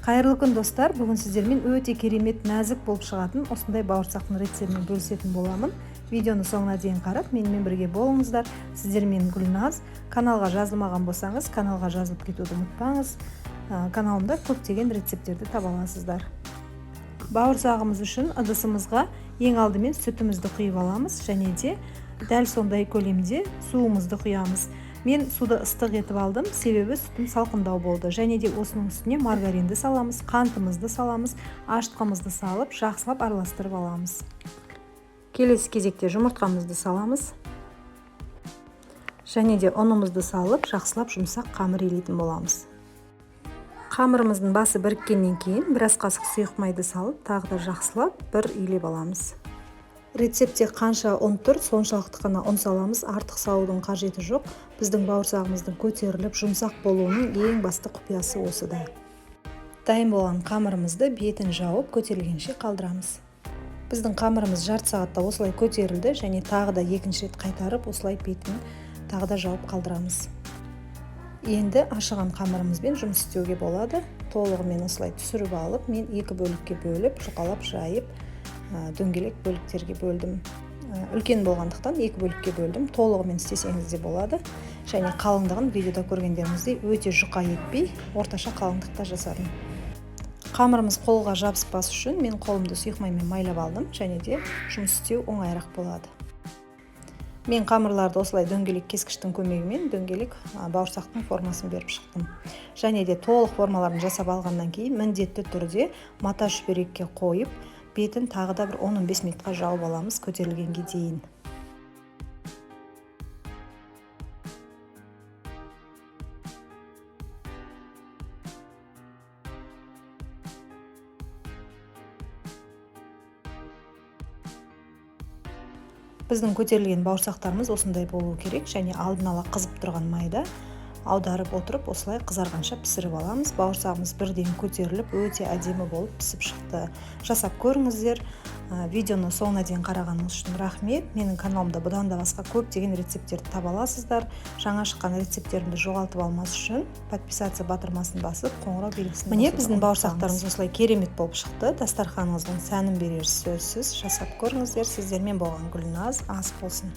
Қайырлы күн достар, бүгін сіздермен өте керемет нәзік болып шығатын осындай бауырсақтың рецептімен бөлісетін боламын. Видеоны соңына дейін қарап, менімен бірге болыңыздар. Сіздермен Гүлназ. Каналға жазылмаған болсаңыз, каналға жазылып кетуді ұмытпаңыз. Каналымда көптеген рецепттерді таба аласыздар. Бауырсағымыз үшін ыдысымызға ең алдымен сүтімізді құйып аламыз, және де дәл сондай көлемде суымызды құямыз. Мен суды ыстық етіп алдым, себебі сүтім салқындау болды. Және де осының үстіне маргаринді саламыз, қантымызды саламыз, ашытқымызды салып, жақсылап араластырып аламыз. Келесі кезекте жұмыртқамызды саламыз. Және де ұнымызды салып, жақсылап жұмсақ қамыр илейтін боламыз. Қамырымыздың басы біріккеннен кейін біраз қасық сұйық майды салып, тағы да жақсылап бір илеп аламыз. Рецептте қанша ұн тұр, соншалықты қана ұн саламыз, артық салудың қажеті жоқ. Біздің бауырсағымыздың көтеріліп, жұмсақ болуының ең басты құпиясы осыда. Дайын болған қамырымызды бетін жауып, көтерілгенше қалдырамыз. Біздің қамырымыз жарты сағатта осылай көтерілді, және тағы да екінші рет қайтарып, осылай бетін тағы да жауып қалдырамыз. Енді ашыған қамырымызбен жұмыс істеуге болады. Толығымен осылай түсіріп алып, мен екі бөлікке бөліп, жұқалап жайып, дөңгелек бөліктерге бөлдім. Үлкен болғандықтан екі бөлікке бөлдім. Толығымен істесеңіз де болады. Және қалыңдығын видеода көргендеріңіздей өте жұқа етпей, орташа қалыңдықта жасадым. Қамырымыз қолға жабыспас үшін мен қолымды сұйық маймен майлап алдым, және де жұмыс істеу оңайырақ болады. Мен қамырларды осылай дөңгелек кескіштің көмегімен дөңгелек бауырсақтың формасын беріп шықтым. Және де толық формаларын жасап алғаннан кейін міндетті түрде мата шүберекке қойып, бетін тағы да бір 10-15 минутқа жауып аламыз көтерілгенге дейін. Біздің көтерілген бауырсақтарымыз осындай болу керек, және алдын ала қызып тұрған майда аударып отырып, осылай қызарғанша пісіріп аламыз. Бауырсағымыз бірден көтеріліп, өте әдемі болып пісіп шықты. Жасап көріңіздер. Видеоны соңына дейін қарағаныңыз үшін рахмет. Менің каналымда бұдан да басқа көптеген рецепттерді таба аласыздар. Жаңа шыққан рецепттерімді жоғалтып алмас үшін подписаться батырмасын басып, қоңырау белгісін басып. Міне біздің бауырсақтарымыз осылай керемет болып шықты. Дастарханыңыздың сәнін берер сөзсіз. Жасап көріңіздер. Сіздермен болған Гүлназ. Ас болсын.